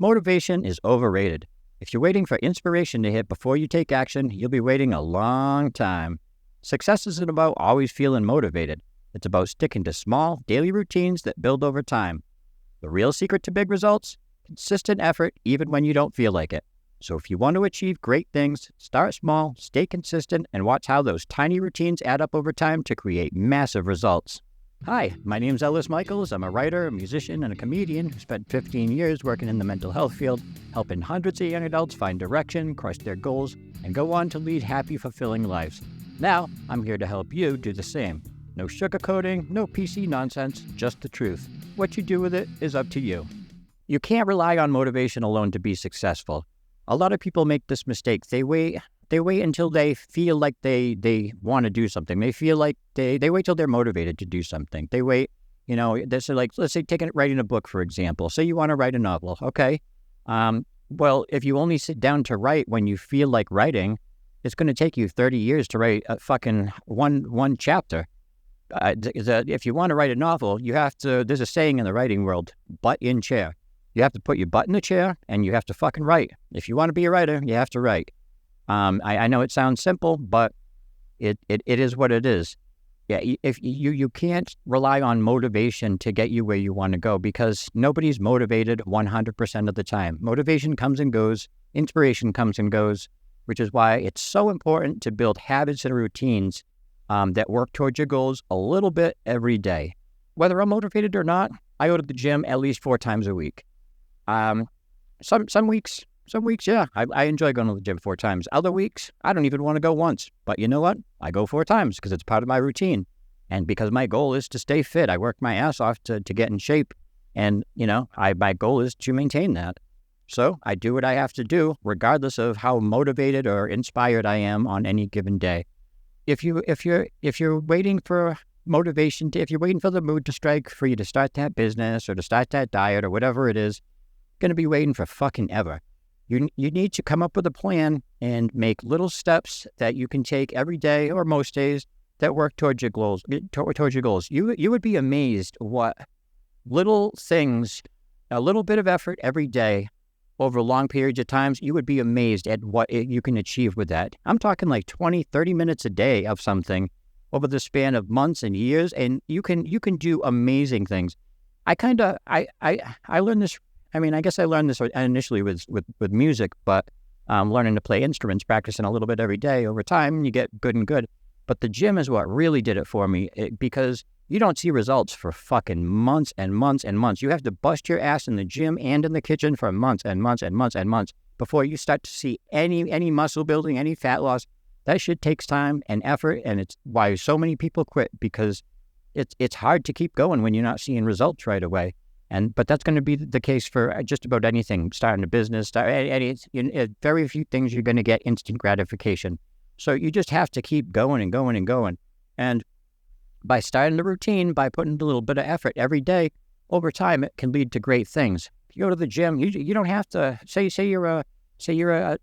Motivation is overrated. If you're waiting for inspiration to hit before you take action, you'll be waiting a long time. Success isn't about always feeling motivated. It's about sticking to small, daily routines that build over time. The real secret to big results? Consistent effort even when you don't feel like it. So if you want to achieve great things, start small, stay consistent, and watch how those tiny routines add up over time to create massive results. Hi, my name's Ellis Michaels. I'm a writer, a musician, and a comedian who spent 15 years working in the mental health field, helping hundreds of young adults find direction, crush their goals, and go on to lead happy, fulfilling lives. Now, I'm here to help you do the same. No sugarcoating, no PC nonsense, just the truth. What you do with it is up to you. You can't rely on motivation alone to be successful. A lot of people make this mistake. They wait until they feel like they want to do something. They feel like they wait till they're motivated to do something. They wait, this is like, let's say writing a book, for example. Say you want to write a novel. Okay. Well, if you only sit down to write when you feel like writing, it's going to take you 30 years to write a fucking one chapter. If you want to write a novel, there's a saying in the writing world, butt in chair. You have to put your butt in the chair and you have to fucking write. If you want to be a writer, you have to write. I know it sounds simple, but it is what it is. Yeah, if you can't rely on motivation to get you where you want to go, because nobody's motivated 100% of the time. Motivation comes and goes, inspiration comes and goes, which is why it's so important to build habits and routines that work towards your goals a little bit every day. Whether I'm motivated or not, I go to the gym at least 4 times a week. Some weeks, yeah, I enjoy going to the gym 4 times. Other weeks, I don't even want to go once. But you know what? I go 4 times because it's part of my routine. And because my goal is to stay fit, I work my ass off to get in shape. And, my goal is to maintain that. So I do what I have to do, regardless of how motivated or inspired I am on any given day. If you're waiting for motivation, if you're waiting for the mood to strike for you to start that business or to start that diet or whatever it is, you're going to be waiting for fucking ever. You need to come up with a plan and make little steps that you can take every day or most days that work towards your goals. You would be amazed what little things, a little bit of effort every day over long periods of times, you would be amazed at what you can achieve with that. I'm talking like 20, 30 minutes a day of something over the span of months and years, and you can do amazing things. I learned this. I guess I learned this initially with music, but learning to play instruments, practicing a little bit every day over time, you get good and good. But the gym is what really did it for me because you don't see results for fucking months and months and months. You have to bust your ass in the gym and in the kitchen for months and months and months and months before you start to see any muscle building, any fat loss. That shit takes time and effort, and it's why so many people quit, because it's hard to keep going when you're not seeing results right away. But that's going to be the case for just about anything. Starting a business, very few things you're going to get instant gratification. So you just have to keep going and going and going. And by starting the routine, by putting a little bit of effort every day, over time, it can lead to great things. If you go to the gym, you don't have to say you're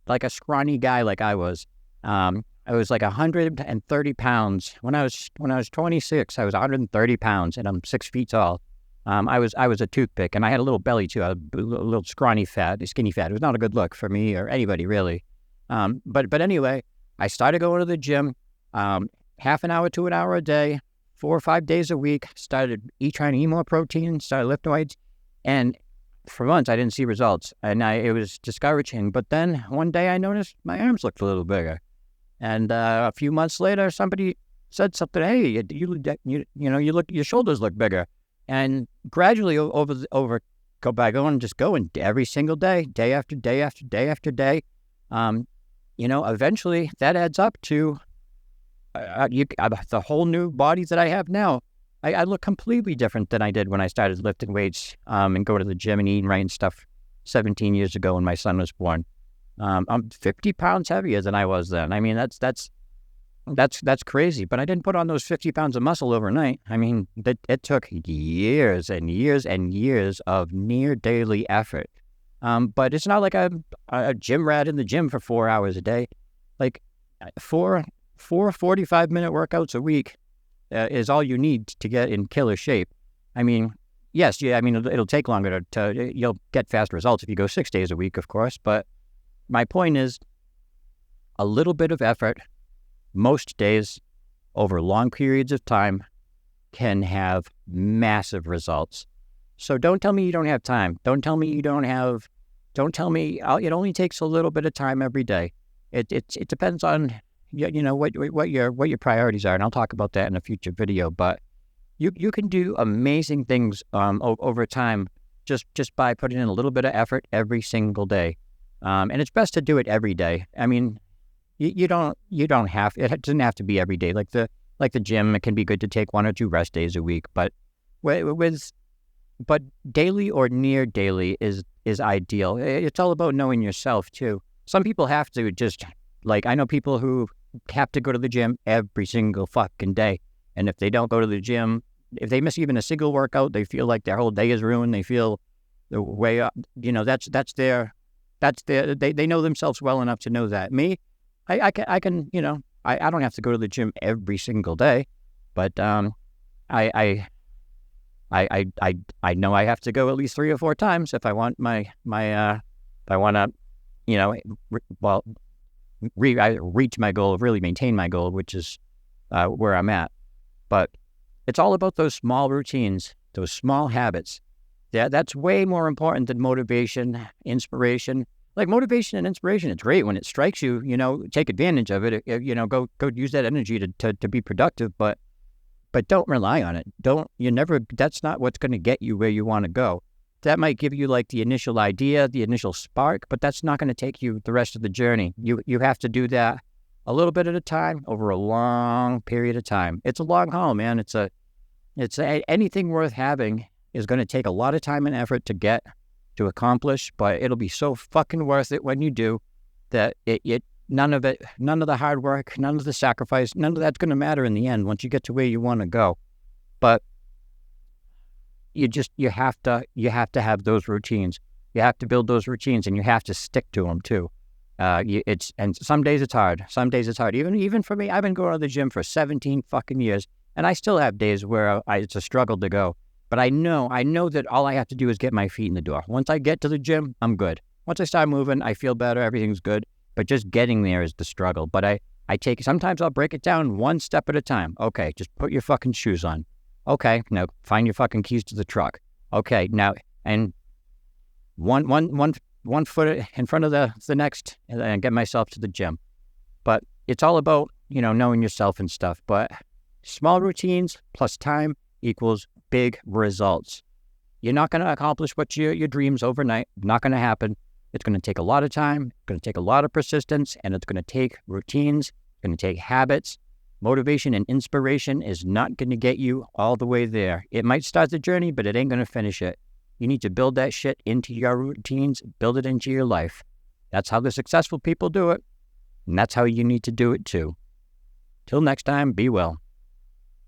like a scrawny guy like I was. I was like 130 pounds when I was 26. I was 130 pounds, and I'm 6 feet tall. I was a toothpick, and I had a little belly too, a little skinny fat. It was not a good look for me or anybody really. But anyway, I started going to the gym, half an hour to an hour a day, 4 or 5 days a week. Started trying to eat more protein, started lifting weights, and for months I didn't see results, and it was discouraging. But then one day I noticed my arms looked a little bigger, and a few months later somebody said something. Hey, your shoulders look bigger. And gradually going every single day, day after day after day after day, eventually that adds up to the whole new body that I have now. I look completely different than I did when I started lifting weights and going to the gym and eating right and stuff 17 years ago when my son was born. I'm 50 pounds heavier than I was then. I mean, that's crazy, but I didn't put on those 50 pounds of muscle overnight. I mean, it took years and years and years of near daily effort. But it's not like I'm a gym rat in the gym for 4 hours a day. Like four 45-minute workouts a week is all you need to get in killer shape. I mean, yes, yeah, I mean, it'll take longer you'll get fast results if you go 6 days a week, of course. But my point is a little bit of effort most days over long periods of time can have massive results. So don't tell me you don't have time. Don't tell me it only takes a little bit of time every day. It depends on what your priorities are, and I'll talk about that in a future video. But you can do amazing things over time just by putting in a little bit of effort every single day, and it's best to do it every day. I mean, you don't have it doesn't have to be every day. Like the gym, it can be good to take 1 or 2 rest days a week, but daily or near daily is ideal. It's all about knowing yourself too. Some people have to I know people who have to go to the gym every single fucking day. And if they don't go to the gym, if they miss even a single workout, they feel like their whole day is ruined. They feel the way up, they know themselves well enough to know that. Me, I don't have to go to the gym every single day, but I know I have to go at least 3 or 4 times if I want if I want to, reach my goal, really maintain my goal, which is where I'm at. But it's all about those small routines, those small habits. That's way more important than motivation, inspiration. Like motivation and inspiration, it's great when it strikes you. Take advantage of it. Go use that energy to be productive. But don't rely on it. That's not what's going to get you where you want to go. That might give you like the initial idea, the initial spark, but that's not going to take you the rest of the journey. You have to do that a little bit at a time over a long period of time. It's a long haul, man. It's anything worth having is going to take a lot of time and effort to accomplish, but it'll be so fucking worth it when you do that none of the hard work, none of the sacrifice, none of that's going to matter in the end once you get to where you want to go. But you have to have those routines. You have to build those routines, and you have to stick to them too. And some days it's hard. Some days it's hard. Even for me, I've been going to the gym for 17 fucking years, and I still have days where it's a struggle to go. But I know that all I have to do is get my feet in the door. Once I get to the gym, I'm good. Once I start moving, I feel better. Everything's good. But just getting there is the struggle. But I sometimes I'll break it down one step at a time. Okay, just put your fucking shoes on. Okay, now find your fucking keys to the truck. Okay, now, and one foot in front of the next, and get myself to the gym. But it's all about, knowing yourself and stuff. But small routines plus time equals big results. You're not going to accomplish your dreams overnight. Not going to happen. It's going to take a lot of time. It's going to take a lot of persistence, and it's going to take routines. It's going to take habits. Motivation and inspiration is not going to get you all the way there. It might start the journey, but it ain't going to finish it. You need to build that shit into your routines, build it into your life. That's how the successful people do it, and that's how you need to do it too. Till next time, be well.